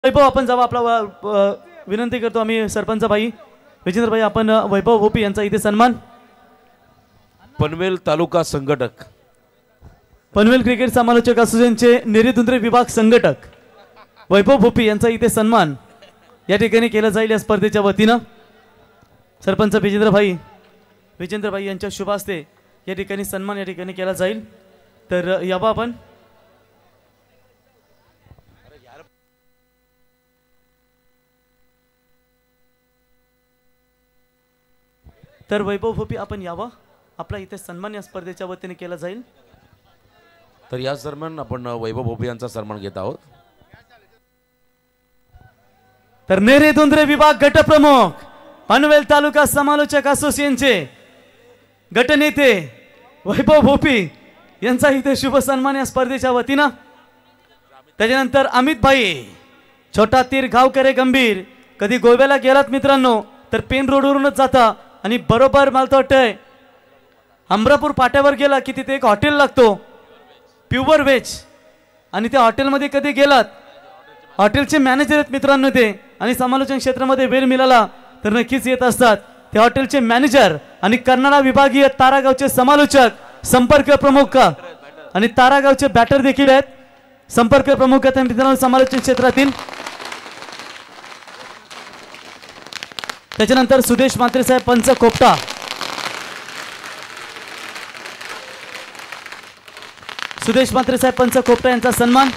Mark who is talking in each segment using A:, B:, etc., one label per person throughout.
A: वैभव आपण जावा आपला विनंती करतो आम्ही सरपंच भाई विजेंद्र भाई आपण वैभव भोपी यांचा इथे सन्मान।
B: पनवेल तालुका संघटक
A: पनवेल क्रिकेट समालोचक असोसिएशनचे नेरेदुंद्रे विभाग संघटक वैभव भोपी यांचा इथे सन्मान या ठिकाणी केला जाईल या स्पर्धेच्या वतीनं। सरपंच विजेंद्र भाई यांच्या शुभ हस्ते या ठिकाणी सन्मान या ठिकाणी केला जाईल। तर यावा आपण तर वैभव भोपी आपण यावा आपला इथे सन्मान या स्पर्धेच्या वतीने केला जाईल।
B: तर या दरम्यान आपण वैभव भोपी यांचा सन्मान घेत आहोत।
A: तर नेरेदुंद्रे विभाग गटप्रमुख पनवेल तालुका समालोचक असोसिएशनचे गटनेते वैभव भोपी यांचा इथे शुभ सन्मान या स्पर्धेच्या वतीनं। त्याच्यानंतर अमित भाई छोटा तीर गावकरे गंभीर कधी गोव्याला गेलात मित्रांनो तर पेन रोडवरूनच जाता आणि बरोबर मला तर वाटतंय अमरापूर पाट्यावर गेला की तिथे एक हॉटेल लागतो प्युअर व्हेज आणि त्या हॉटेलमध्ये कधी गेलात हॉटेलचे मॅनेजर आहेत मित्रांनो ते आणि समालोचन क्षेत्रामध्ये वेळ मिळाला तर नक्कीच येत असतात ते हॉटेलचे मॅनेजर आणि कर्नाळा विभागीय तारागावचे समालोचक संपर्क प्रमुख आणि तारागावचे बॅटर देखील आहेत संपर्क प्रमुख आहेत मित्रांनो समालोचन क्षेत्रातील। त्याच्यानंतर सुदेश म्हात्रे साहेब पंच कोपटा सुदेश म्हात्रे साहेब पंच कोपटा यांचा सन्मान।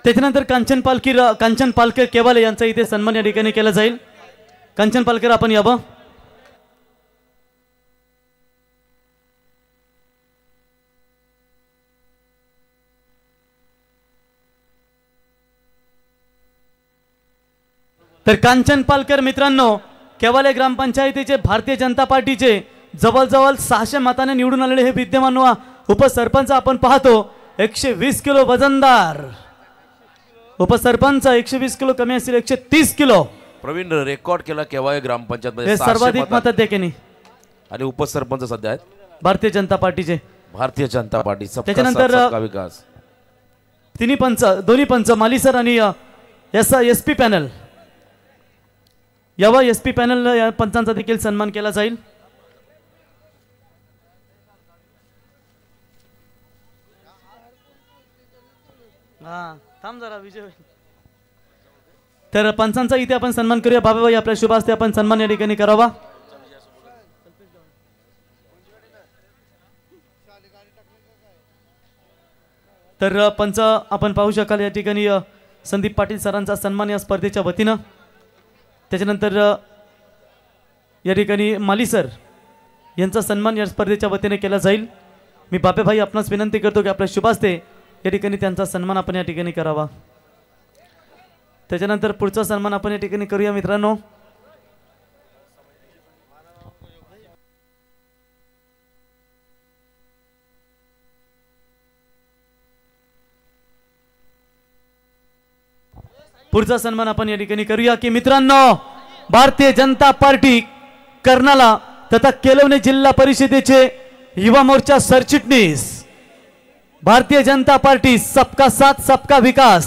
A: त्याच्यानंतर कांचन पालकर केवाले यांचा इथे सन्मान या ठिकाणी केला जाईल। कांचन पालकर आपण यावं। तर कांचन पालकर मित्रांनो केवाले ग्रामपंचायतीचे भारतीय जनता पार्टीचे जवळजवळ 600 मताने निवडून आलेले हे विद्यमान उपसरपंच आपण पाहतो 120 किलो वजनदार उपसरपंच 120 किलो कमी असेल 130 किलो
B: प्रवीण रेकॉर्ड केला केव्हा ग्रामपंचायत मध्ये
A: सर्वाधिक मताधिक्याने
B: आणि उपसरपंच सध्या आहेत
A: भारतीय जनता पार्टीचे
B: त्याच्यानंतर विकास
A: तिन्ही पंच दोन्ही पंच माली सर आणि एसपी पॅनल यावा एसपी पॅनल या पंचांचा देखील सन्मान केला जाईल। थांब जरा विजय तर पंचांचा इथे आपण सन्मान करूया बाबाबाई आपल्या शुभ हस्ते आपण सन्मान या ठिकाणी करावा। तर पंच आपण पाहू शकाल या ठिकाणी संदीप पाटील सरांचा सन्मान या स्पर्धेच्या वतीनं। त्याच्यानंतर या ठिकाणी माली सर यांचा सन्मान या स्पर्धेच्या वतीने केला जाईल। मी बापेभाई आपणास विनंती करतो की आपल्या शुभ हस्ते या ठिकाणी त्यांचा सन्मान आपण या ठिकाणी करावा। त्याच्यानंतर पुढचा सन्मान आपण या ठिकाणी करूया मित्रांनो। पुढचा सन्मान आपण या ठिकाणी करूया की मित्रांनो भारतीय जनता पार्टी कर्नाला तथा केलवणे जिल्हा परिषदेचे युवा मोर्चा सरचिटणीस भारतीय जनता पार्टी सबका साथ सबका विकास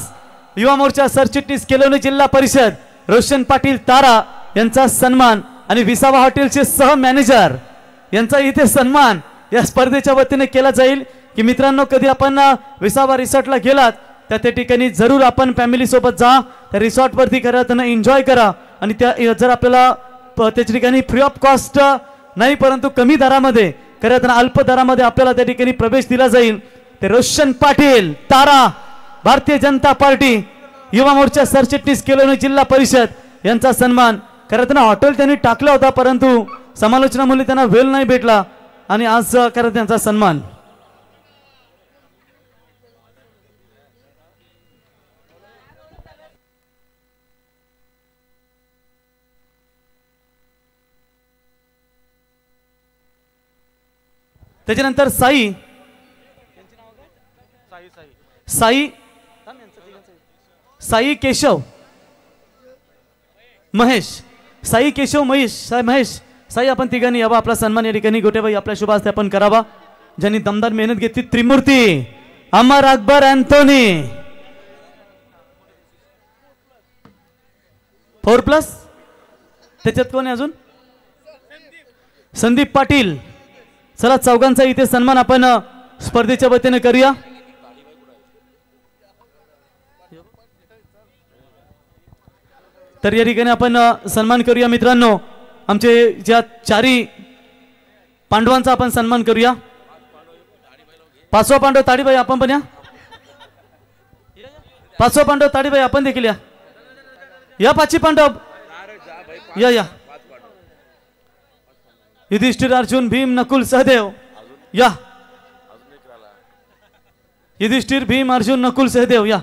A: युवा मोर्चा सरचिटणीस केलवणे जिल्हा परिषद रोशन पाटील तारा यांचा सन्मान आणि विसावा हॉटेलचे सह मॅनेजर यांचा इथे सन्मान या स्पर्धेच्या वतीने केला जाईल की मित्रांनो कधी आपण विसावा रिसॉर्टला गेलात त्या ठिकाणी जरूर आपण फॅमिली सोबत जा त्या रिसॉर्ट वरती करा त्यांना एन्जॉय करा आणि त्या जर आपल्याला त्या ठिकाणी फ्री ऑफ कॉस्ट नाही परंतु कमी दरामध्ये करा त्यांना अल्प दरामध्ये आपल्याला त्या ठिकाणी प्रवेश दिला जाईल। ते रोशन पाटील तारा भारतीय जनता पार्टी युवा मोर्चा सरचिटणीस केलवणे जिल्हा परिषद यांचा सन्मान करा त्यांना हॉटेल त्यांनी टाकला होता परंतु समालोचनामुळे त्यांना वेळ नाही भेटला आणि आज करा त्यांचा सन्मान। त्याच्यानंतर साई साई साई केशव महेश साई केशव महेश साई आपण तिघांनी यावा. आपला सन्मान या ठिकाणी गोटेबाई आपल्या शुभ हस्ते आपण करावा. ज्यांनी दमदार मेहनत घेतली त्रिमूर्ती अमर अकबर अँथोनी 4+ त्याच्यात कोण आहे अजून संदीप पाटील. चला चौघांचा इथे सन्मान आपण स्पर्धेच्या वतीने करूया. तर या ठिकाणी आपण सन्मान करूया मित्रांनो. आमचे ज्या चारी पांडवांचा आपण सन्मान करूया. 5वा पांडव ताडीबाई आपण पण या. 5वा पांडव ताडीबाई आपण देखील या 5 पांडव या. युधिष्ठिर अर्जुन भीम नकुल सहदेव या. युधिष्ठिर भीम अर्जुन नकुल सहदेव या.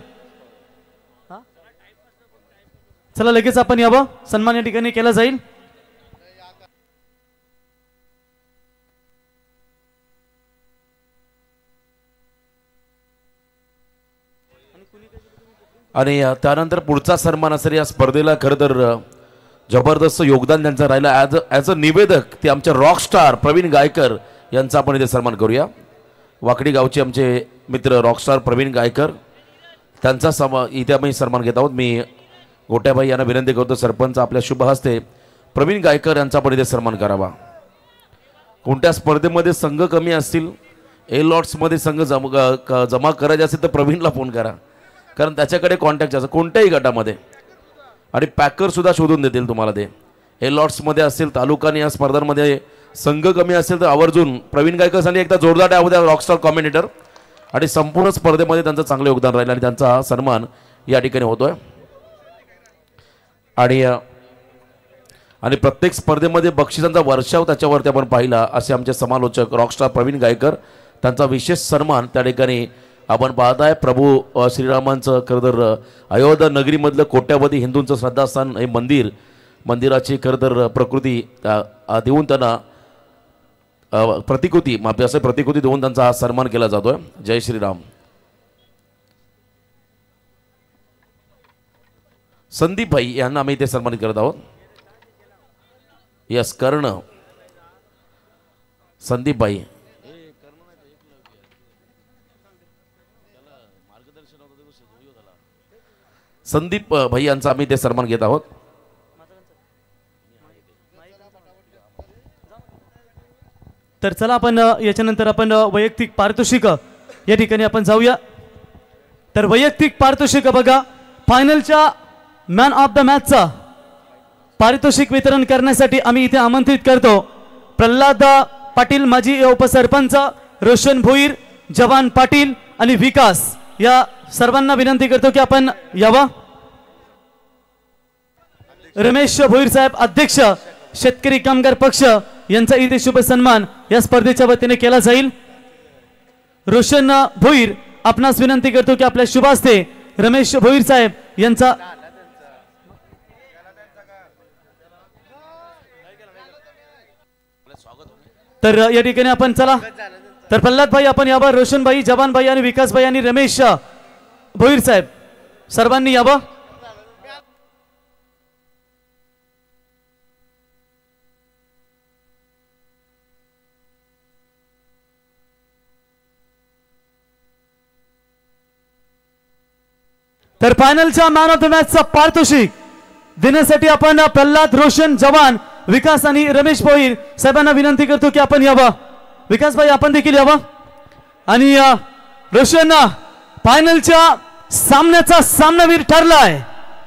A: चला लगेच आपण यावं. सन्मान या ठिकाणी केला जाईल.
B: आणि त्यानंतर पुढचा सन्मान असेल या स्पर्धेला. खरं तर जबरदस्त योगदान त्यांचं राहिलं. ॲज अ निवेदक ते आमचे रॉकस्टार प्रवीण गायकर यांचा आपण इथे सन्मान करूया. वाकडी गावचे आमचे मित्र रॉकस्टार प्रवीण गायकर त्यांचा इथे आम्ही सन्मान घेत आहोत. मी गोट्याबाई यांना विनंती करतो सरपंच आपल्या शुभ हस्ते प्रवीण गायकर यांचा पण इथे सन्मान करावा. कोणत्या स्पर्धेमध्ये संघ कमी असतील ए लॉट्समध्ये संघ जमा करायचे असेल तर प्रवीणला फोन करा, कारण त्याच्याकडे कॉन्टॅक्ट असं कोणत्याही गटामध्ये. आणि पॅकरसुद्धा शोधून देतील तुम्हाला ते. ए लॉट्समध्ये असतील तालुका या स्पर्धांमध्ये संघ कमी असेल तर आवर्जून प्रवीण गायकरसाठी एकदा जोरदार टाळ्या द्या. रॉकस्टार कॉमेंटेटर आणि संपूर्ण स्पर्धेमध्ये त्यांचं चांगलं योगदान राहिलं आणि त्यांचा सन्मान या ठिकाणी होतोय. आणि प्रत्येक स्पर्धेमध्ये बक्षिसांचा वर्षाव त्याच्यावरती आपण पाहिला असे आमचे समालोचक रॉकस्टार प्रवीण गायकर. त्यांचा विशेष सन्मान त्या ठिकाणी आपण पाहताय. प्रभू श्रीरामांचं खरं तर अयोध्या नगरीमधलं कोट्यावधी हिंदूंचं श्रद्धास्थान हे मंदिराची खरं तर प्रकृती देऊन त्यांना प्रतिकृती देऊन त्यांचा हा सन्मान केला जातोय. जय श्रीराम. संदीप भाई यांना आम्ही इथे सन्मानित करत आहोत. यस कर्ण संदीप भाई संदीप भाई यांचा आम्ही ते सन्मान घेत आहोत.
A: तर चला आपण याच्यानंतर आपण वैयक्तिक पारितोषिक या ठिकाणी आपण जाऊया. तर वैयक्तिक पारितोषिक बघा. फायनलच्या मॅन ऑफ द मॅचचा पारितोषिक वितरण करण्यासाठी आम्ही इथे आमंत्रित करतो प्रल्हाद पाटील माजी उपसरपंच, रोशन भोईर, जवान पाटील आणि विकास या सर्वांना विनंती करतो की आपण यावा. रमेश भोईर साहेब अध्यक्ष शेतकरी कामगार पक्ष यांचा इथे शुभ सन्मान या स्पर्धेच्या वतीने केला जाईल. रोशन भोईर आपणास विनंती करतो की आपल्या शुभ हस्ते रमेश भोईर साहेब यांचा तर या ठिकाणी आपण चला. तर प्रल्हाद भाई आपण यावं, रोशन भाई, जवान भाई आणि विकास भाई आणि रमेश भोईर साहेब सर्वांनी यावं. तर फायनलच्या मॅन ऑफ द मॅचचा पारितोषिक देण्यासाठी आपण प्रल्हाद, रोशन, जवान, विकास आणि रमेश भोईर साहेबांना विनंती करतो की आपण यावं. विकास भाई आपण देखील यावं. आणि रोशन फायनलच्या सामन्याचा सामनावीर ठरलाय.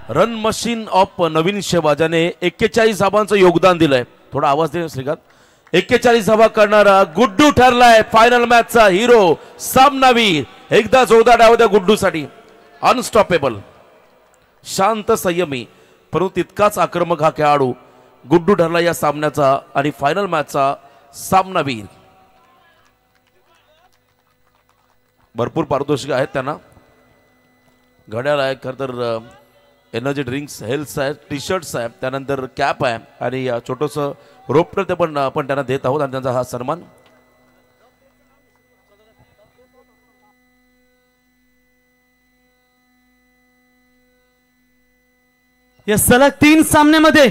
B: रन मशीन ऑफ नवीन शेवाजाने 41 धावांचं योगदान दिलंय. थोडा आवाज दे श्रीकांत. 41 धावा करणारा गुड्डू ठरलाय फायनल मॅचचा हिरो, सामनावीर. एकदा जोरदार डाव द्या गुड्डूसाठी. अनस्टॉपेबल, शांत, संयमी परंतु तितकाच आक्रमक हा खेळाडू गुड्डू ठरला या सामन्याचा आणि फायनल मॅचचा सामनावीर. भरपूर पारितोषिक आहेत त्यांना. घड्याळ आहे, खरं तर एनर्जी ड्रिंक्स, हेल्थ आहे, टी शर्ट्स आहे, त्यानंतर कॅप आहे आणि छोटंसं रोपटर ते पण आपण त्यांना देत आहोत आणि त्यांचा हा सन्मान.
A: या सलग 3 सामन्यामध्ये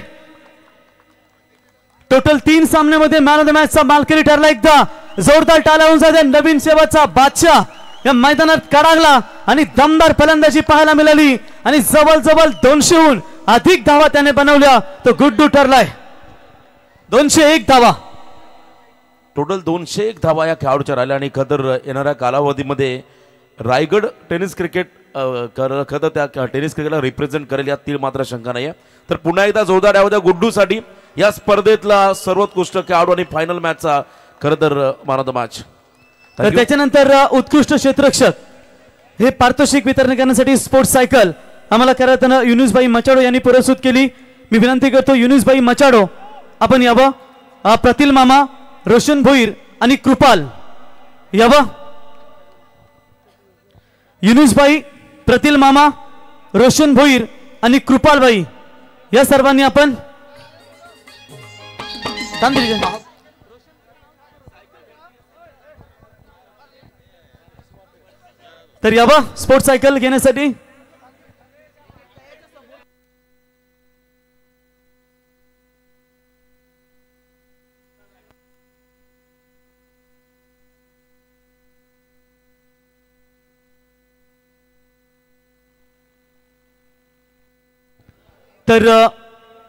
A: टोटल 3 सामन्यामध्ये मॅन ऑफ द मॅचचा मालकरी ठरला. एकदा जोरदार टाळ्या होऊन जाते. नवीन सेवाचा बादशाह या मैदानात कडागला आणि दमदार फलंदाजी पाहायला मिळाली आणि जवळजवळ 200हून अधिक धावा त्याने बनवल्या. तो गुड्डू ठरलाय. 201 धावा,
B: टोटल 201 धावा या खेळाडूच्या राहिल्या आणि खतर येणाऱ्या कालावधीमध्ये रायगड टेनिस क्रिकेट खतर त्या टेनिस क्रिकेटला रिप्रेझेंट करेल यात ती मात्र शंका नाही आहे. तर पुन्हा एकदा जोरदार यावं गुड्डूसाठी या स्पर्धेतला सर्वोत्कृष्ट खेळाडू आणि फायनल मॅचचा खरं तर मॅन ऑफ द मॅच.
A: तर त्याच्यानंतर उत्कृष्ट क्षेत्ररक्षक हे पारितोषिक वितरण करण्यासाठी स्पोर्ट्स सायकल आम्हाला करताना युनुसभाई मचाडो यांनी पुरस्कृत केली. मी विनंती करतो युनुसभाई मचाडो आपण यावं. प्रतील मामा, रोशन भोईर आणि कृपाल यावं. युनुसभाई, प्रतील मामा, रोशन भोईर आणि कृपालबाई या सर्वांनी आपण तर यावं स्पोर्ट्स सायकल घेण्यासाठी. तर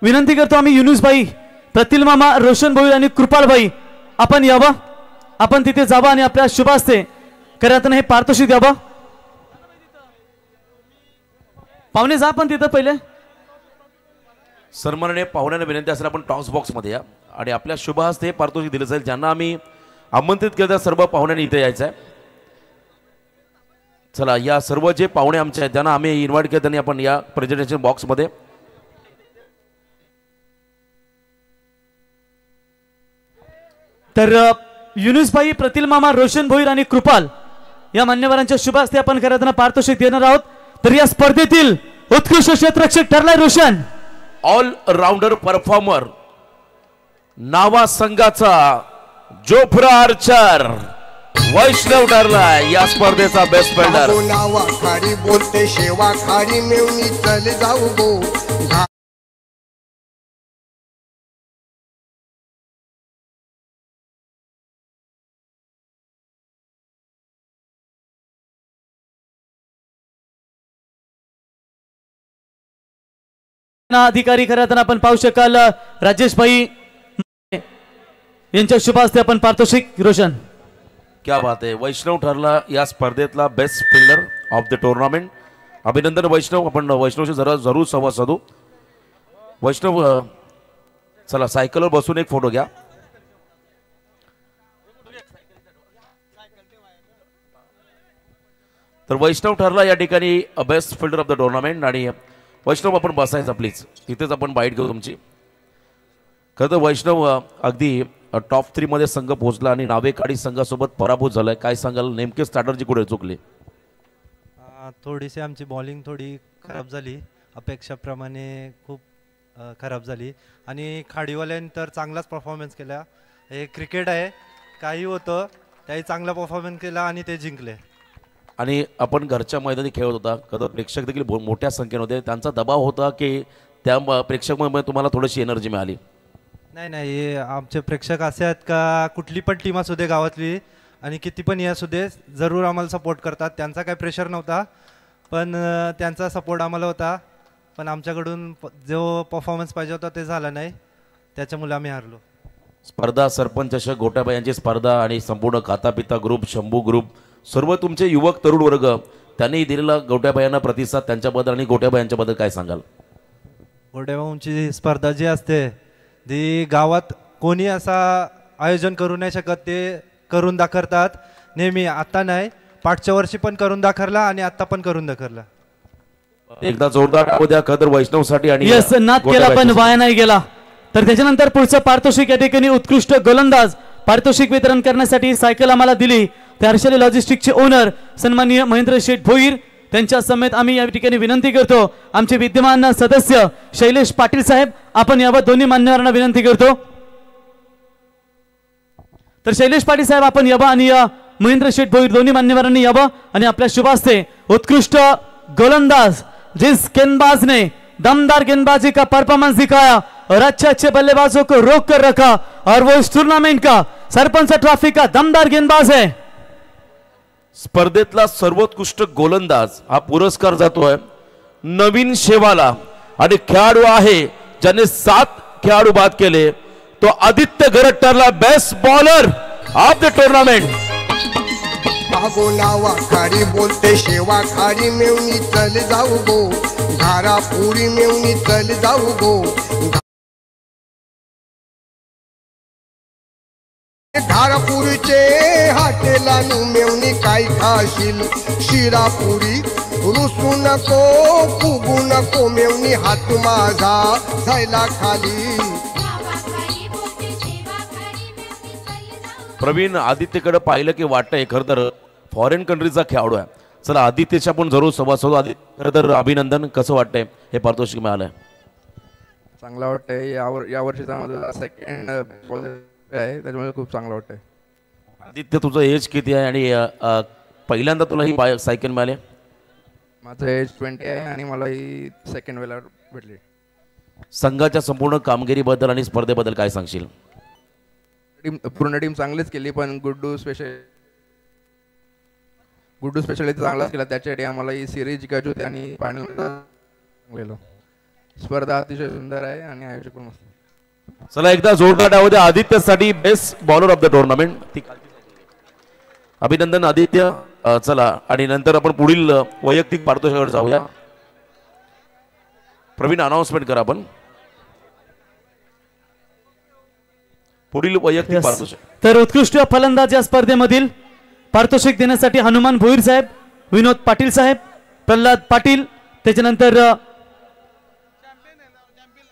A: विनंती करतो आम्ही युनुसभाई, प्रतील मामा, रोशन भोईर आणि कृपालबाई आपण यावं. आपण तिथे जावं आणि आपल्या शुभ हस्ते करताना हे पारितोषिक द्यावं. पाहुणे जा पण तिथं पहिले.
B: सन्माननीय पाहुण्यांना विनंती असेल आपण टॉस बॉक्स मध्ये या आणि आपल्या शुभ हस्ते पारितोषिक दिलं जाईल. ज्यांना आम्ही आमंत्रित केलं त्या सर्व पाहुण्यांनी इथे यायचं आहे. चला या सर्व जे पाहुणे आमचे आहेत ज्यांना आम्ही इन्व्हाइट केलं त्यांनी आपण या प्रेझेंटेशन बॉक्स मध्ये.
A: तर युनुसभाई, प्रतील मामा, रोशन भोईर आणि कृपाल या मान्यवरांच्या शुभ हस्ते आपण करताना पारितोषिक देणार आहोत. तर या स्पर्धेतील उत्कृष्ट क्षेत्ररक्षक ठरलाय रोशन.
B: ऑल राऊंडर परफॉर्मर नावा संघाचा जोफ्रा आर्चर वैष्णव ठरलाय या स्पर्धेचा बेस्ट फिल्डर.
C: नावा खाडी बोलते शेवा खाडी मिळून चल जाऊ गो.
A: अधिकारी करताना आपण पाहू शकाल राजेश भाई यांच्या शुभ हस्ते आपण पारितोषिक. रोशन
B: क्या बात आहे. वैष्णव ठरला या स्पर्धेतला best fielder of the tournament. अभिनंदन वैष्णव. आपण वैष्णवशी जरूर संवाद साधू. वैष्णव चला सायकलवर बसून एक फोटो घ्या. तर वैष्णव ठरला या ठिकाणी best fielder of the tournament. आणि वैष्णव आपण बसायचं प्लीज. इथेच आपण बाईट घेऊ तुमची. खरं तर वैष्णव अगदी टॉप 3 मध्ये संघ पोहोचला आणि नावेकाडी संघासोबत पराभूत झालाय. काय सांगाल नेमके स्ट्रॅटर्जी कुठे चुकले?
D: थोडीशी आमची बॉलिंग थोडी खराब झाली. अपेक्षाप्रमाणे खूप खराब झाली आणि खाडीवाल्यांनी तर चांगलाच परफॉर्मन्स केला. हे क्रिकेट आहे, काही होतं त्याही चांगला परफॉर्मन्स केला आणि ते जिंकले.
B: आणि आपण घरच्या मैदानी खेळत होता. खरं प्रेक्षक देखील मोठ्या संख्येने होते. त्यांचा दबाव होता की त्या प्रेक्षकांमुळे तुम्हाला थोडीशी एनर्जी मिळाली?
D: नाही, आमचे प्रेक्षक असे आहेत का कुठली पण टीम असू दे गावातली आणि किती पण हे असू दे जरूर आम्हाला सपोर्ट करतात. त्यांचा काही प्रेशर नव्हता पण त्यांचा सपोर्ट आम्हाला होता. पण आमच्याकडून जो परफॉर्मन्स पाहिजे होता ते झाला नाही, त्याच्यामुळे आम्ही हारलो.
B: स्पर्धा सरपंच चषक गोट्याबाई यांची स्पर्धा आणि संपूर्ण खातापिता ग्रुप, शंभू ग्रुप, सर्व तुमचे युवक तरुण वर्ग त्यांनी दिलेला गोट्याबाईंना प्रतिसाद त्यांच्याबद्दल आणि गोट्याबाई यांच्याबद्दल काय सांगाल?
D: गोट्याबाईंची स्पर्धा जी असते ती गावात कोणी असा आयोजन करू नाही शकत. ते करून दाखवतात नेहमी. आता नाही, पाठच्या वर्षी पण करून दाखवला आणि आता पण करून दाखवला.
B: एकदा जोरदार उद्या खतर वैष्णवसाठी आणि
A: यस नाद केला पण वाया नाही गेला. तर त्याच्यानंतर पुढचं पारितोषिक या ठिकाणी उत्कृष्ट गोलंदाज पारितोषिक वितरण करण्यासाठी सायकल आम्हाला दिली. ते हर्षले लॉजिस्टिकचे ओनर सन्माननीय महेंद्र शेठ भोईर त्यांच्या समेत आम्ही या ठिकाणी विनंती करतो आमचे विद्यमान सदस्य शैलेश पाटील साहेब आपण यावर दोन्ही मान्यवरांना विनंती करतो. तर शैलेश पाटील साहेब आपण यावं आणि महेंद्र शेठ भोईर दोन्ही मान्यवरांनी यावं आणि आपल्या शुभ हस्ते उत्कृष्ट गोलंदाज जिस गेंदबाज ने दमदार गेंदबाजी का परफॉर्मेंस दिखाया और अच्छे अच्छे बल्लेबाजों को रोक कर रखा और वो इस टूर्नामेंट का सरपंच ट्रॉफी का दमदार गेंदबाज है।
B: स्पर्धेतला सर्वोत्कृष्ट गोलंदाज हा पुरस्कार जातोय नवीन शेवाला आणि खेळाडू आहे ज्याने 7 खेळाडू बाद केले तो आदित्य गरड ठरला best bowler of the tournament.
C: भागो नावा खाडी बोलते शेवा खाडी मेवणी चल जाऊ गो घारा पुरी मेवणी चल जाऊ गो घारापुरीचे हाटेलानू मेवणी काय खाशील शिरापुरी रुसू नको फुगू नको मेवणी हात माझा जायला खाली।
B: प्रवीण आदित्यकडे पाहिलं की वाटतंय खरं तर फॉरेन कंट्रीचा खेळाडू आहे। चला आदित्यच्या पण जरूर संवाद साधू। आदित्य खरं तर अभिनंदन, कसं वाटतंय हे पारितोषिक मिळालंय?
E: चांगला वाटतंय। या वर्षीचा माझा सेकंड आहे त्याच्यामुळे खूप चांगलं वाटतंय।
B: आदित्य तुझं एज किती आहे आणि पहिल्यांदा तुला ही सायकल मिळाली?
E: माझं एज 20 आहे आणि मला ही सेकंड वेळेला भेटली।
B: संघाच्या संपूर्ण कामगिरीबद्दल आणि स्पर्धेबद्दल काय सांगशील?
E: पूर्ण टीम चांगलीच केली पण गुड्डू स्पेशली चांगलाच केला। त्याच्यासाठी आम्हाला ही सिरीज जिंकायची होती आणि फायनल स्पर्धा अतिशय सुंदर आहे आणि आयोजक पण मस्त।
B: चला एकदा जोरदार टाळ्या होत्या आदित्यसाठी best bowler of the tournament. अभिनंदन आदित्य। चला आणि नंतर आपण पुढील वैयक्तिक पारितोषिकाकडे जाऊया। प्रवीण अनाउन्समेंट करा आपण पुढील वैयक्तिक पारितोषिक।
A: तर उत्कृष्ट फलंदाज या स्पर्धेमधील पारितोषिक देण्यासाठी हनुमान भोईर साहेब, विनोद पाटील साहेब, प्रल्हाद पाटील, त्याच्यानंतर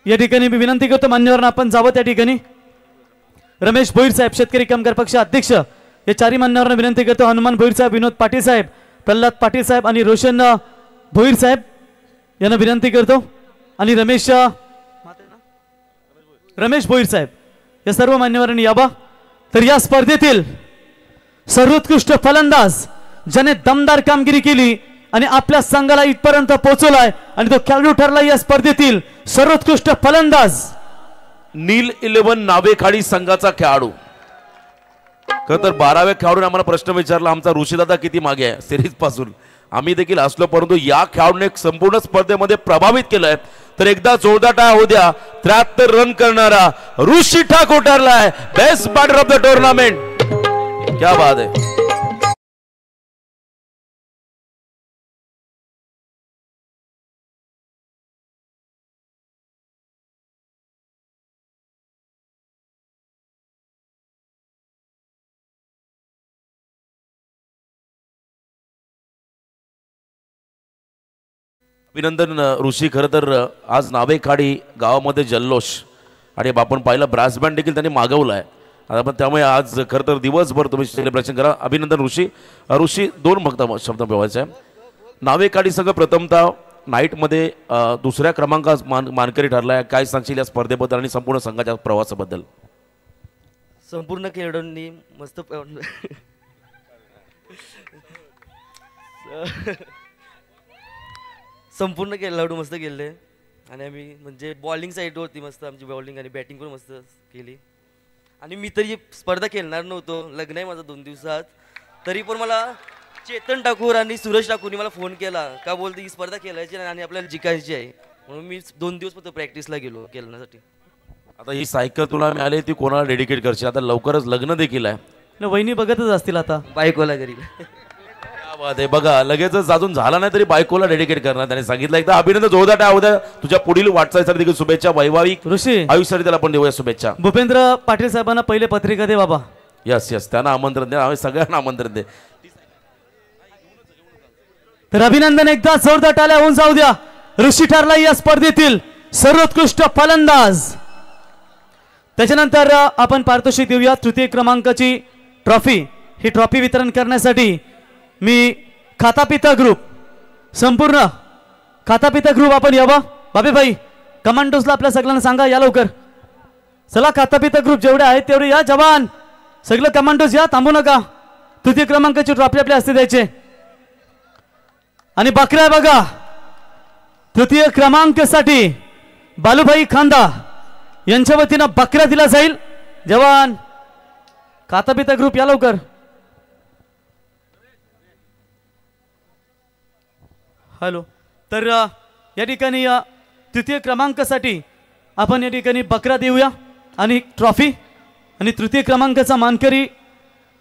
A: या ठिकाणी मी विनंती करतो मान्यवरांना आपण जावं त्या ठिकाणी। रमेश भोईर साहेब शेतकरी कामगार पक्ष अध्यक्ष या चारही मान्यवरांना विनंती करतो। हनुमान भोईर साहेब, विनोद पाटील साहेब, प्रल्हाद पाटील साहेब आणि रोशन भोईर साहेब यांना विनंती करतो आणि रमेश भोईर साहेब या सर्व मान्यवरांनी यावा। तर या स्पर्धेतील सर्वोत्कृष्ट फलंदाज ज्याने दमदार कामगिरी केली आणि आपल्या संघाला इथपर्यंत पोहोचवलाय आणि तो खेळाडू ठरला या स्पर्धेतील सर्वोत्कृष्ट फलंदाज
B: नील 11 नावेखाडी संघाचा खेळाडू। खरं तर 12व्या खेळाडूने आम्हाला प्रश्न विचारला आमचा ऋषीदादा किती मागे आहे सिरीज पासून। आम्ही देखील असलो परंतु या खेळाडूने संपूर्ण स्पर्धेमध्ये प्रभावित केलंय। तर एकदा जोरदार टाळ्या होऊ द्या। 73 रन करणारा ऋषी ठाकूर ठरलाय best batter of the tournament. क्या बात है। अभिनंदन ऋषी। खरं तर आज नावेखाडी गावामध्ये जल्लोष आणि आपण पाहिलं ब्रास बँड देखील त्यांनी मागवला आहे आपण, त्यामुळे आज खरं तर दिवसभर तुम्ही सेलिब्रेशन करा। अभिनंदन ऋषी। ऋषी 2 फक्त शब्द बोलायचे आहे। नावेखाडी संघ प्रथमतः नाईटमध्ये दुसऱ्या क्रमांकात मानकरी ठरला आहे। काय सांगशील या स्पर्धेबद्दल आणि संपूर्ण संघाच्या प्रवासाबद्दल?
F: संपूर्ण खेळाडूंनी मस्त संपूर्ण खेळाडू मस्त खेळले आणि आम्ही म्हणजे बॉलिंग साईड होती मस्त आमची बॉलिंग आणि बॅटिंग पण मस्त केली। आणि मी तरी स्पर्धा खेळणार नव्हतो, लग्न आहे माझं 2 दिवसात, तरी पण मला चेतन ठाकूर आणि सुरेश ठाकूरनी मला फोन केला का बोलते ही स्पर्धा खेळायची आणि आपल्याला जिंकायची आहे म्हणून मी 2 दिवस फक्त प्रॅक्टिसला गेलो खेळण्यासाठी।
B: आता ही सायकल तुला मिळाली ती कोणाला डेडिकेट करशील? आता लवकरच लग्न देखील आहे।
A: वहिनी बघतच असतील आता
F: बायकोला घरी।
B: बघा लगेचच अजून झाला नाही तरी बायकोला डेडिकेट करणार त्याने सांगितलं। एकदा अभिनंदन जोरदार टाळ्या होत्या। तुझ्या पुढील वाटचालीसाठी देखील शुभेच्छा। वैवाहिक
A: ऋषी
B: आयुष्यासाठी त्याला पण देऊया शुभेच्छा।
A: भूपेंद्र पाटील साहेबांना पहिले पत्रिका दे बाबा।
B: यस त्यांना आमंत्रण दे, आम्ही सगळ्यांना आमंत्रण दे।
A: तर अभिनंदन एकदा जोरदार टाळ्या होऊन जाऊ द्या। ऋषी ठरला या स्पर्धेतील सर्वोत्कृष्ट फलंदाज। त्याच्यानंतर आपण पारितोषिक देऊया। तृतीय क्रमांकाची ट्रॉफी, ही ट्रॉफी वितरण करण्यासाठी मी खातापिता ग्रुप, संपूर्ण खातापिता ग्रुप आपण यावा। बाबे भाई कमांडोजला आपल्या सगळ्यांना सांगा या लवकर। चला खातापिता ग्रुप जेवढे आहेत तेवढे या। जवान सगळे कमांडोज या, थांबू नका। तृतीय क्रमांकाची ट्रॉफी आपल्या हस्ते द्यायचे आणि बकऱ्या बघा तृतीय क्रमांकासाठी बालूभाई खांदा यांच्या वतीनं बकरा दिला जाईल. जवान कातापिता ग्रुप या लवकर. हॅलो. तर या ठिकाणी तृतीय क्रमांकासाठी आपण या ठिकाणी बकरा देऊया आणि ट्रॉफी आणि तृतीय क्रमांकाचा मानकरी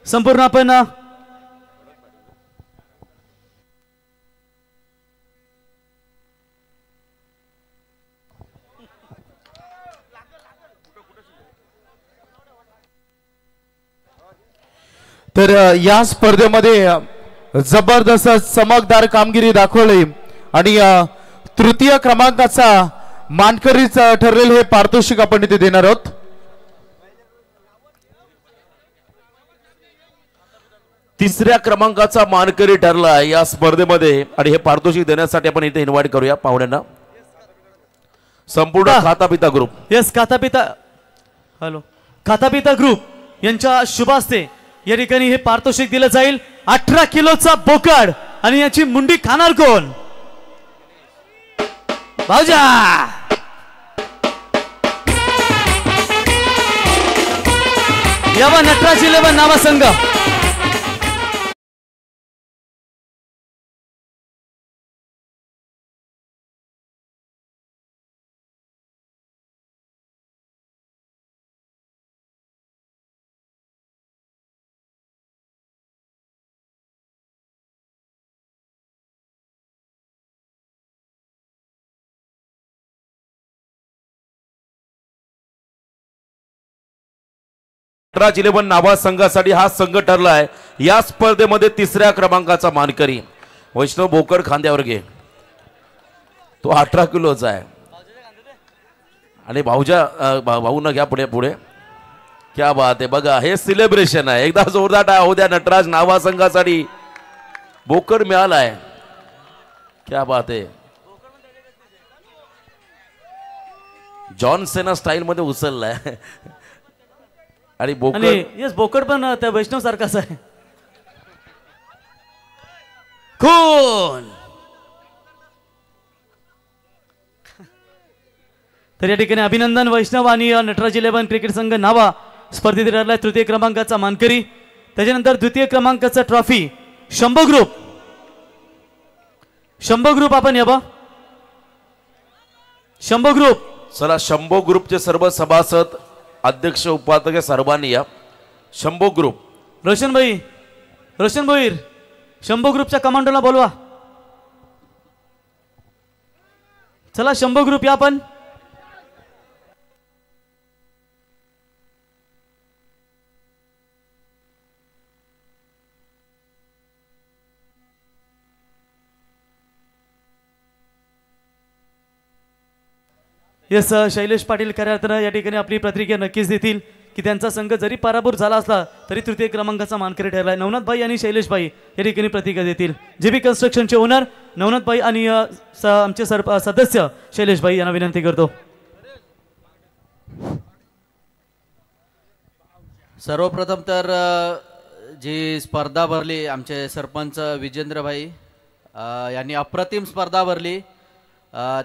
A: संपूर्ण आपण
G: तर या स्पर्धेमध्ये जबरदस्त चमकदार कामगिरी दाखवली आणि तृतीय क्रमांकाचा मानकरीच ठरलेले हे पारितोषिक आपण इथे देणार आहोत.
B: तिसऱ्या क्रमांकाचा मानकरी ठरला या स्पर्धेमध्ये आणि हे पारितोषिक देण्यासाठी आपण इथे इन्व्हाइट करूया पाहुण्यांना. संपूर्ण खातापिता ग्रुप.
A: येस खातापिता. हॅलो. खातापिता ग्रुप यांच्या शुभ हस्ते या ठिकाणी हे पारितोषिक दिलं जाईल. 18 किलोचा बोकड आणि याची मुंडी खाणार कोण? भाऊजा. यावा नटराज 11 नावा संघ.
B: नटराज 11 नावा संघासाठी हा संघ ठरला आहे. या स्पर्धेमध्ये तिसऱ्या क्रमांकाचा मानकरी वैष्णव बोकड खांद्यावर घे. तो 18 किलोचा आहे आणि भाऊजा भाऊ न घ्या पुढे पुढे. क्या बात आहे. बघा हे सेलिब्रेशन आहे. एकदा जोरदार टाळ्या होऊ द्या नटराज नावा संघासाठी. बोकड मिळालाय. क्या बात आहे. जॉन सेना स्टाईल मध्ये उचललाय आणि बोकड.
A: येस बोकड पण त्या वैष्णव सारखाच आहे. कोण? तर या ठिकाणी अभिनंदन वैष्णव आणि नटराज 11 क्रिकेट संघ नावा स्पर्धेत ठरलाय तृतीय क्रमांकाचा मानकरी. त्याच्यानंतर द्वितीय क्रमांकाचा trophy Shambhu group. Shambhu group आपण यावा. शंभू ग्रुप.
B: चला शंभू ग्रुपचे सर्व सभासद अध्यक्ष उपाध्यक्ष सर्वांनी या. शंभू ग्रुप.
A: रोशन भोईर शंभू ग्रुपच्या कमांडोला बोलवा. चला शंभू ग्रुप या आपण. येस शैलेश पाटील खऱ्या अर्थानं या ठिकाणी आपली प्रतिक्रिया नक्कीच देतील की त्यांचा संघ जरी पराभूत झाला असला तरी तृतीय क्रमांकाचा मानकरी ठरलाय. नवनाथभाई आणि शैलेशभाई या ठिकाणी प्रतिक्रिया देतील. जेबी कन्स्ट्रक्शनचे ओनर नवनाथभाई आणि आमचे सदस्य शैलेशभाई यांना विनंती करतो.
H: सर्वप्रथम तर जी स्पर्धा भरली आमचे सरपंच विजेंद्रभाई यांनी अप्रतिम स्पर्धा भरली.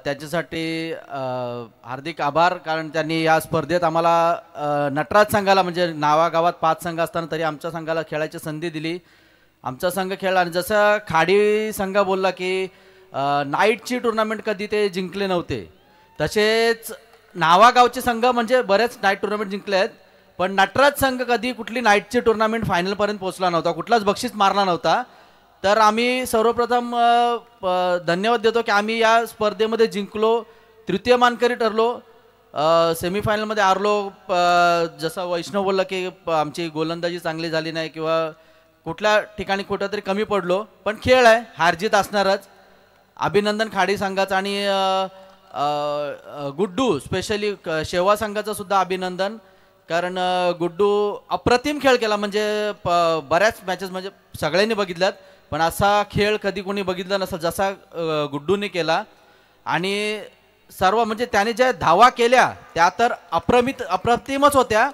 H: त्याच्यासाठी हार्दिक आभार. कारण त्यांनी या स्पर्धेत आम्हाला नटराज संघाला म्हणजे नावागावात 5 संघ असताना तरी आमच्या संघाला खेळायची संधी दिली. आमचा संघ खेळला आणि जसं खाडी संघ बोलला की नाईटची टुर्नामेंट कधी ते जिंकले नव्हते, तसेच नावागावचे संघ म्हणजे बरेच नाईट टुर्नामेंट जिंकले आहेत, पण नटराज संघ कधी कुठली नाईटची टुर्नामेंट फायनलपर्यंत पोहोचला नव्हता, कुठलाच बक्षीस मारला नव्हता. तर आम्ही सर्वप्रथम धन्यवाद देतो की आम्ही या स्पर्धेमध्ये जिंकलो, तृतीय मानकरी ठरलो, सेमीफायनलमध्ये हारलो. जसं वैष्णव बोललं की आमची गोलंदाजी चांगली झाली नाही किंवा कुठल्या ठिकाणी कुठंतरी कमी पडलो, पण खेळ आहे, हारजीत असणारच. अभिनंदन खाडी संघाचं आणि गुड्डू स्पेशली शेवा संघाचं सुद्धा अभिनंदन, कारण गुड्डू अप्रतिम खेळ केला. म्हणजे बऱ्याच मॅचेस म्हणजे सगळ्यांनी बघितल्यात, पण असा खेळ कधी कोणी बघितला नसेल जसा गुड्डूने केला. आणि सर्व म्हणजे त्याने ज्या धावा केल्या त्या तर अप्रतिमच होत्या,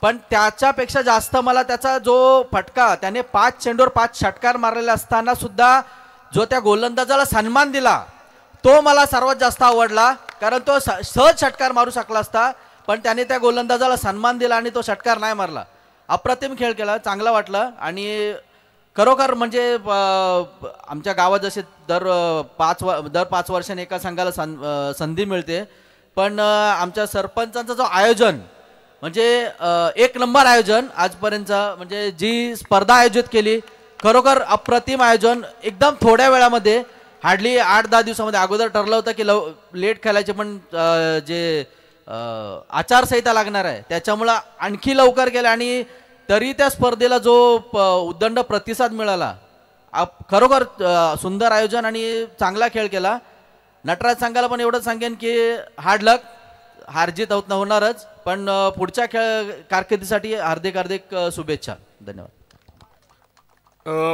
H: पण त्याच्यापेक्षा जास्त मला त्याचा जो फटका, त्याने 5 चेंडूवर 5 षटकार मारलेला असताना सुद्धा जो त्या गोलंदाजाला सन्मान दिला तो मला सर्वात जास्त आवडला, कारण तो सहज षटकार मारू शकला असता, पण त्याने त्या गोलंदाजाला सन्मान दिला आणि तो षटकार नाही मारला. अप्रतिम खेळ केला, चांगला वाटला. आणि खरोखर म्हणजे आमच्या गावात जसे दर 5 वर्षांनी एका संघाला संधी मिळते, पण आमच्या सरपंचांचं जो आयोजन म्हणजे एक नंबर आयोजन आजपर्यंत, म्हणजे जी स्पर्धा आयोजित केली खरोखर अप्रतिम आयोजन. एकदम थोड्या वेळामध्ये, हार्डली 8-10 दिवसामध्ये. अगोदर ठरलं होतं की लेट खेळायचे, पण जे आचारसंहिता लागणार आहे त्याच्यामुळं आणखी लवकर केलं आणि तरी त्या स्पर्धेला जो उदंड प्रतिसाद मिळाला. खरोखर सुंदर आयोजन आणि चांगला खेळ केला. नटराज संघाला पण एवढंच सांगेन की हार्ड लक, हारजीत होणारच, पण पुढच्या खेळ कारकिर्दीसाठी हार्दिक हार्दिक शुभेच्छा. धन्यवाद.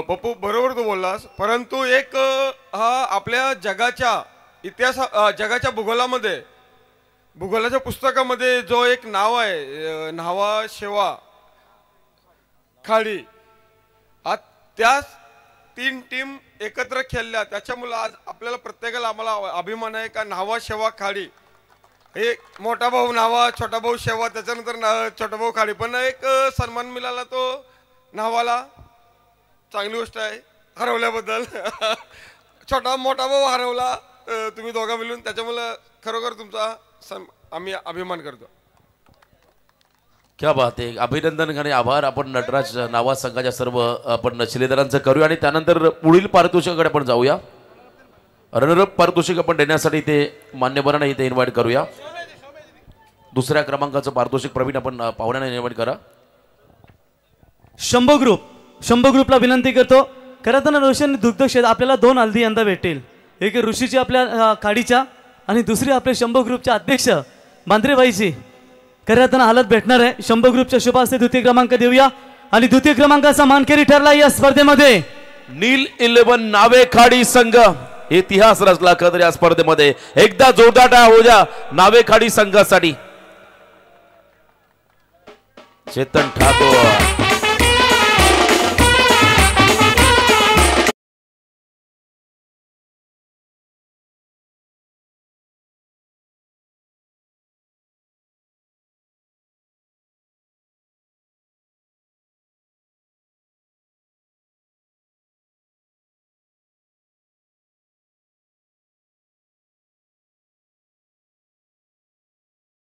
I: पप्पू बरोबर तू बोललास, परंतु एक हा आपल्या जगाच्या जगाच्या भूगोलाच्या पुस्तकामध्ये जो एक नाव आहे, न्हावा शेवा खाडी, आज त्या 3 टीम एकत्र खेळल्या, त्याच्यामुळे आज आपल्याला प्रत्येकाला आम्हाला अभिमान आहे का न्हावा शेवा खाडी. एक मोठा भाऊ न्हावा, छोटा भाऊ शेवा, त्याच्यानंतर छोटा भाऊ खाडी, पण एक सन्मान मिळाला तो न्हावाला. चांगली गोष्ट आहे हरवल्याबद्दल. मोठा भाऊ हरवला तुम्ही दोघा मिळून, त्याच्यामुळे खरोखर तुमचा आम्ही अभिमान करतो.
B: क्या बात आहे. अभिनंदन आणि आभार आपण नटराज नावा संघाच्या सर्व आपण शिलेदारांचं करूया आणि त्यानंतर पुढील पारितोषिकाकडे आपण जाऊया. रनरअप पारितोषिक आपण देण्यासाठी ते मान्यवरांना इथे इन्व्हाइट करूया. दुसऱ्या क्रमांकाचं पारितोषिक प्रवीण आपण पाहुण्यांना इन्व्हाइट करा.
A: शंभू ग्रुपला विनंती करतो. खरं तर रोशन दुग्ध क्षेत्र आपल्याला 2 हल्दी यंदा भेटेल. एक ऋषीची आपल्या खाडीच्या आणि दुसरी आपल्या शंभू ग्रुपच्या अध्यक्ष बांद्रेबाईची खऱ्या अर्थानं हालत भेटणार आहे. शंभू ग्रुपच्या शुभ हस्ते द्वितीय क्रमांक देऊया आणि द्वितीय क्रमांकाचा मानकरी ठरला या स्पर्धेमध्ये
B: नील 11 नावे खाडी संघ. इतिहास रचला खरं या स्पर्धेमध्ये. एकदा जोरदार टाळ्या होऊ द्या नावे खाडी संघासाठी. चेतन ठाकूर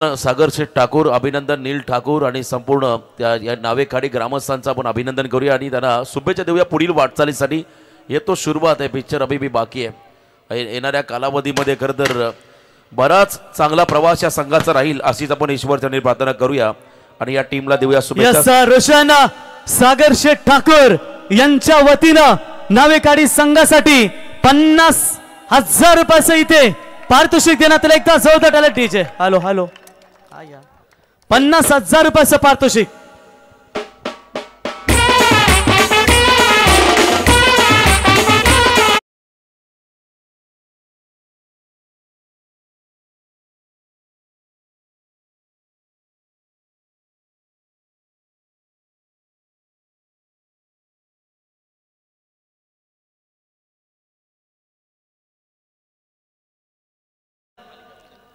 B: सागर शेठ ठाकूर, अभिनंदन नील ठाकूर आणि संपूर्ण त्या या नावेखाडी ग्रामस्थांचं आपण अभिनंदन करूया आणि त्यांना शुभेच्छा देऊया पुढील वाटचालीसाठी. येतो सुरुवात आहे, पिक्चर अभी भी बाकी आहे. येणाऱ्या कालावधीमध्ये खरं तर बराच चांगला प्रवास या संघाचा राहील अशीच आपण ईश्वरचरणी प्रार्थना करूया आणि या टीमला देऊया शुभेच्छा.
A: रोशन सागर शेठ ठाकूर यांच्या वतीनं नावेखाडी संघासाठी 50,000 रुपयाचं इथे पारितोषिक देण्यात आलं. एकदा जोरदार टाळ्या डीजे. हॅलो 50,000 रुपयाचं पारितोषिक.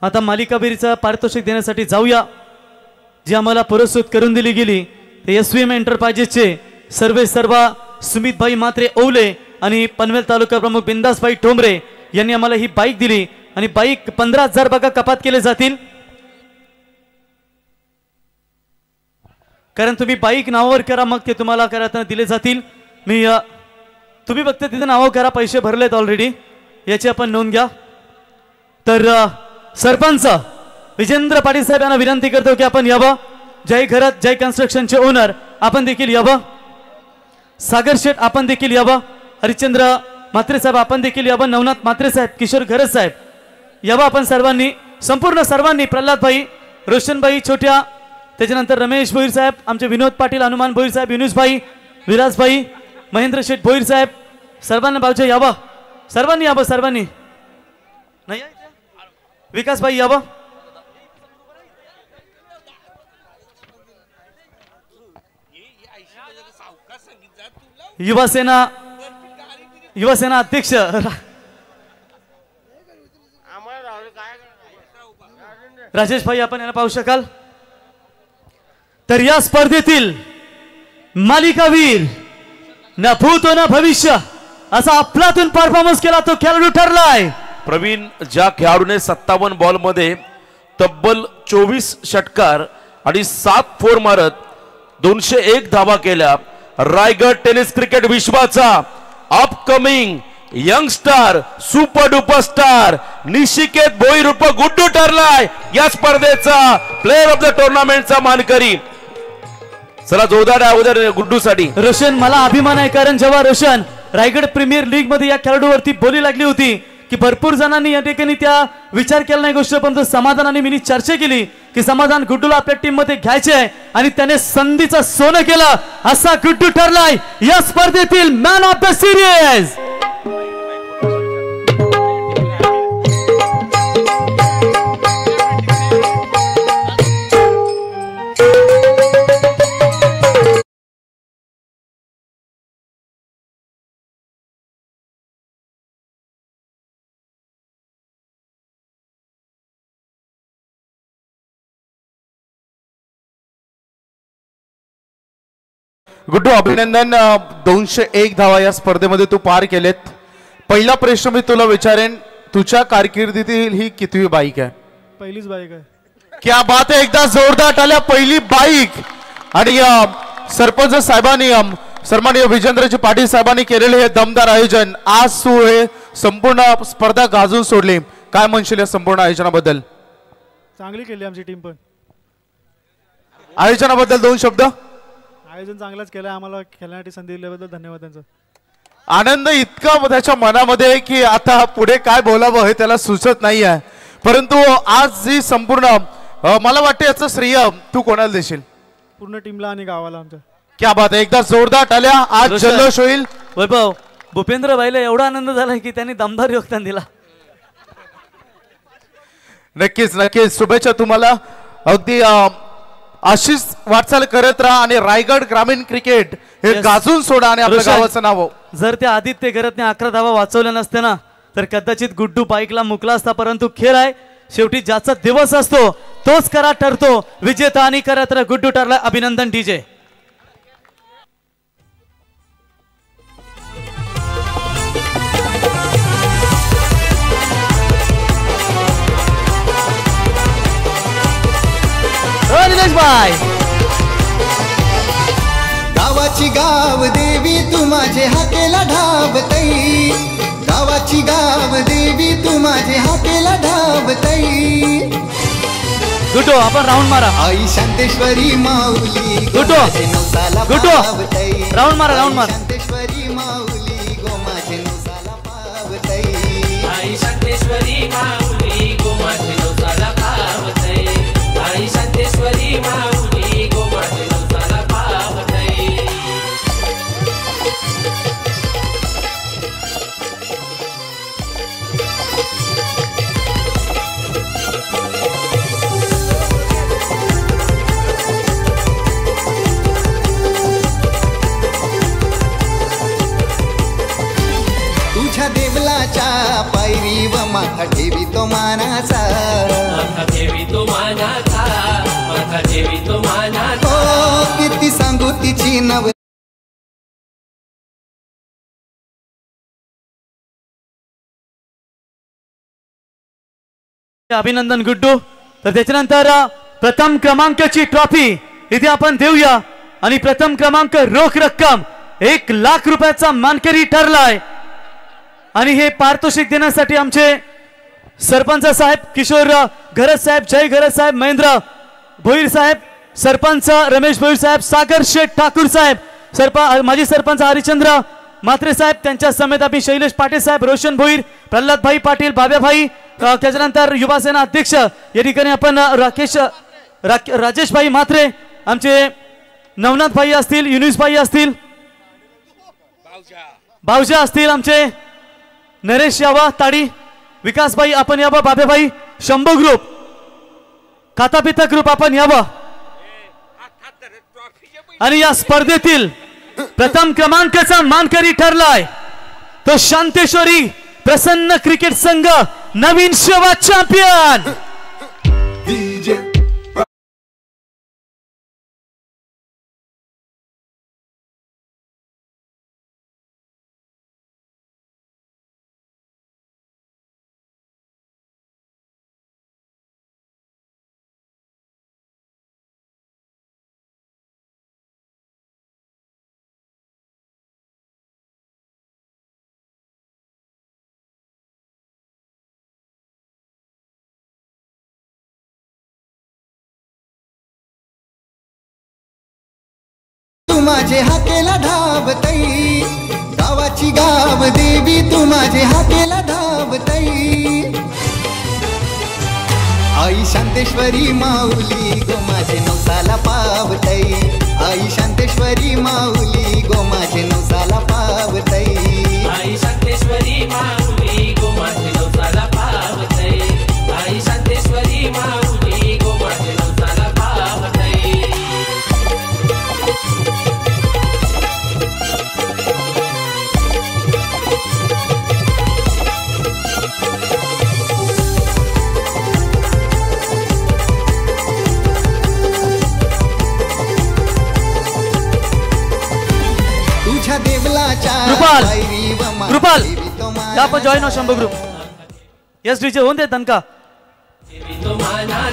A: आता मालिकावीरचं पारितोषिक देण्यासाठी जाऊया. जी आम्हाला पुरस्कृत करून दिली गेली ते SVM एंटरप्राइजेसचे सर्वा सुमितभाई मात्रे ओवले आणि पनवेल तालुका प्रमुख बिंदासभाई ठोंबरे यांनी आम्हाला ही बाईक दिली आणि बाईक 15,000 बघा कपात केले जातील. कारण तुम्ही बाईक नावावर करा मग ते तुम्हाला करताना दिले जातील. तुम्ही फक्त तिथे नावावर करा, पैसे भरलेत ऑलरेडी, याची आपण नोंद घ्या. तर सरपंच विजेंद्र पाटील साहेब यांना विनंती करतो की आपण यावं. जय घरात जय कन्स्ट्रक्शनचे ओनर आपण देखील यावं. सागर शेठ आपण देखील यावं. हरिश्चंद्र म्हात्रे साहेब आपण देखील यावं. नवनाथ म्हात्रे साहेब, किशोर घरत साहेब यावं आपण सर्वांनी, संपूर्ण सर्वांनी. प्रल्हादभाई, रोशनभाई छोट्या, त्याच्यानंतर रमेश भोईर साहेब, आमचे विनोद पाटील, हनुमान भोईर साहेब, युनुसभाई, विलासभाई, महेंद्र शेठ भोईर साहेब, सर्वांना बाजू यावं. सर्वांनी यावं. सर्वांनी नाही. विकासभाई यावं. युवासेना अध्यक्ष राजेश भाई आपण यांना पाहू शकाल. तर या स्पर्धेतील मालिकावीर न भूत न भविष्य असा अफलातून परफॉर्मन्स केला तो खेळाडू ठरलाय.
B: प्रवीण, ज्या खेळाडूने 57 बॉल मध्ये तब्बल 24 षटकार आणि 7 फोर मारत 201 धावा केल्या, रायगड टेनिस क्रिकेट विश्वाचा upcoming young star super duper star Nishiket Bhoir उर्फ गुड्डू ठरलाय या स्पर्धेचा प्लेअर ऑफ द टुर्नामेंटचा मानकरी. चला जोरदार अगोदर गुड्डू साठी.
A: रोशन, मला अभिमान आहे कारण जेव्हा रोशन रायगड प्रीमियर लीग मध्ये या खेळाडूवरती बोली लागली होती की भरपूर जणांनी या ठिकाणी त्या विचार केला नाही गोष्ट, परंतु समाधान आणि मी चर्चा केली की समाधान गुड्डूला आपल्या टीम मध्ये घ्यायचे आहे आणि त्याने संधीचं सोनं केलं. असा गुड्डू ठरलाय या स्पर्धेतील man of the series.
G: Guddu, अभिनंदन. 201 धावा या स्पर्धेमध्ये तू पार केलेत. पहिला प्रश्न मी तुला विचारेन, तुझ्या कारकिर्दीतील ही कितवी बाईक आहे?
J: पहिलीच बाईक आहे.
G: क्या बात आहे, एकदा जोरदार टाळ्या. पहिली बाईक. आणि सरपंच साहेबांनी सन्माननीय विजेंद्रजी पाटील साहेबांनी केलेले हे दमदार आयोजन, आज तू हे संपूर्ण स्पर्धा गाजून सोडली. काय म्हणशील या संपूर्ण आयोजनाबद्दल?
J: चांगली केली आमची टीम पण.
G: आयोजनाबद्दल 2 शब्द.
J: आयोजन चांगलंच केलंय, आम्हाला खेळण्यासाठी संधी दिल्याबद्दल धन्यवाद त्यांचा.
G: आनंद इतका त्याच्या मनामध्ये की आता पुढे काय बोलावं हे त्याला सुचत नाही आहे. परंतु आज जी संपूर्ण मला वाटतं याचं श्रेय तू कोणाला देशील?
J: पूर्ण टीमला आणि गावाला आमच्या.
G: क्या बात आहे, एकदा जोरदार टाळ्या. आज जल्लोष होईल.
A: वैभव, भूपेंद्र भाईला एवढा आनंद झाला की त्यांनी दमदार योगदान दिला.
G: नक्कीच नक्कीच शुभेच्छा तुम्हाला. अगदी अशीच वाटचाल करत राहा आणि रायगड ग्रामीण क्रिकेट हे गाजून सोडा आणि आपल्या गावाचं नाव.
A: जर त्या आदित्य घरातने 11 धावा वाचवल्या नसत्या ना तर कदाचित गुड्डू बाईकला मुकला असता. परंतु खेळ आहे, शेवटी ज्याचा दिवस असतो तोच करा ठरतो विजेता आणि करत गुड्डू ठरला. अभिनंदन डीजे. बाय.
K: गावाची गाव देवी तू माझे हाकेला ढाबतई, गावाची गाव देवी तू माझे हाकेला ढाबतई.
A: गुड्डू, आपण राऊंड मारा.
K: आई शांतेश्वरी माऊली
A: गुड्डू, गुड्डू राऊंड मारा, राऊंड मारा.
K: शांतेश्वरी माऊली गो माझे नवसाला पावतई.
L: आई शांतेश्वरी माऊली गो माझे नवसाला पावतई. आई शांतेश्वरी माऊली गो माझे नवसाला पावतई.
K: तुझ्या देवलाच्या पायरी व माथा ठेवी तो मानाचा,
L: माथा ठेवी तो मानाचा, माथा ठेवी तो मानाचा.
K: हो किती सांगू तिची नव.
A: अभिनंदन गुड्डू. तर त्याच्यानंतर प्रथम क्रमांकाची ट्रॉफी इथे आपण देऊया आणि प्रथम क्रमांक रोख रक्कम 1 लाख रुपयाचा मानकरी ठरलाय. आणि हे पारितोषिक देण्यासाठी आमचे सरपंच साहेब किशोर घरत साहेब, जय घरत साहेब, महेंद्र भोईर साहेब, सरपंच रमेश भोईर साहेब, सागर शेठ ठाकूर साहेब, माजी सरपंच हरिचंद्र म्हात्रे साहेब, त्यांच्या समेत आम्ही शैलेश पाटील साहेब, रोशन भोईर, प्रल्हाद भाई पाटील, बाब्या भाई, त्याच्यानंतर युवासेना अध्यक्ष या ठिकाणी आपण राजेश भाई म्हात्रे, आमचे नवनाथ भाई असतील, युनुस भाई असतील, भाऊजा असतील, आमचे नरेश यावा ताडी, विकास भाई आपण यावं, बाबे भाई, शंभू ग्रुप, खातापिता ग्रुप आपण यावं. आणि या स्पर्धेतील प्रथम क्रमांकाचा मानकरी ठरलाय तो शांतेश्वरी प्रसन्न क्रिकेट संघ नवीन शेवा चॅम्पियन.
K: माझे हाकेला धावतई, गावाची गाव देवी तू माझे हाकेला धावतई. आई शांतेश्वरी माऊली गो माझे नवसाला पावतई, आई शांतेश्वरी माऊली गो माझे नवसाला पावतई.
L: आई शांतेश्वरी माऊली गो माझे नवसाला पावतई, आई शांतेश्वरी माऊली गो माझे नवसाला पावतई.
K: तुझ्या देवलाच्या
A: कृपाल
K: पायरी व मा-
A: कृपाल
K: देवी तो मा-
A: या आपण जॉईन हो शंभू ग्रुप एस डीचे होऊन दे तनका.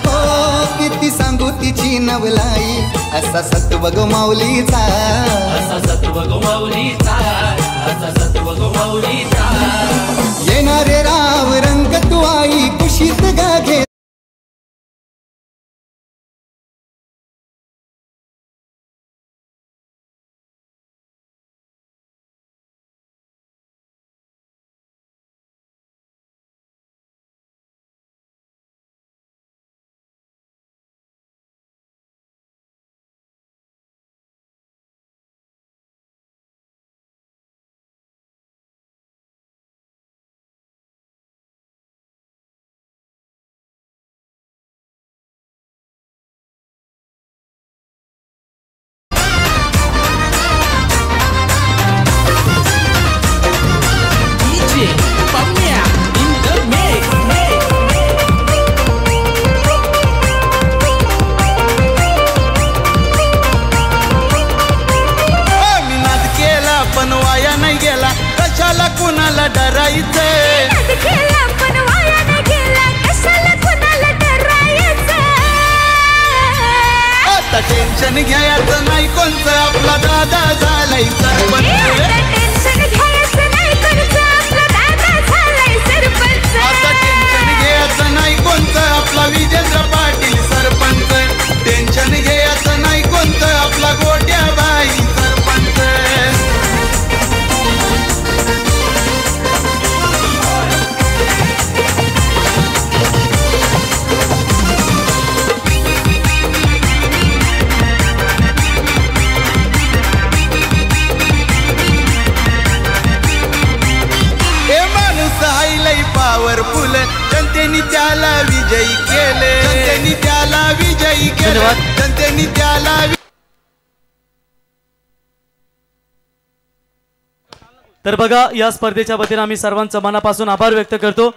K: हो किती सांगू तिची नवलाई, असा सत्व गो माऊलीचा,
L: असा सत्व गो माऊलीचा, असा सत्व गो माऊलीचा.
K: येणारे राव रंग तू आई कुशीत गा घे.
M: कुणाला डरायचं,
N: पण वाया नाही गेला कशाला कुणाला डरायचं.
M: आता टेन्शन घ्यायचं नाही कोणतं आपला दादा झालाय सरपंच.
N: टेन्शन घ्यायचं नाही कोणचं आपला दादा झालाय सरपंच.
M: आता टेन्शन घ्यायचं नाही कोणतं आपला विजेंद्र पाटील सरपंच. टेन्शन घ्यायचं नाही कोणतं आपला गोट्या बाई सरपंच. पॉवरफुल जनतेने त्याला विजयी केले, जनतेने त्याला विजयी केले, जनतेने त्याला.
A: तर बघा या स्पर्धेच्या वतीने आम्ही सर्वांचं मनापासून आभार व्यक्त करतो.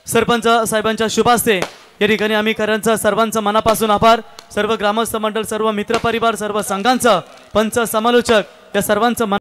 A: सरपंच साहेबांच्या शुभास्ते या ठिकाणी आम्ही करांचा सर्वांचं मनापासून आभार. सर्व ग्रामस्थ मंडळ, सर्व मित्रपरिवार, सर्व संघांचं, पंच, समालोचक या सर्वांचं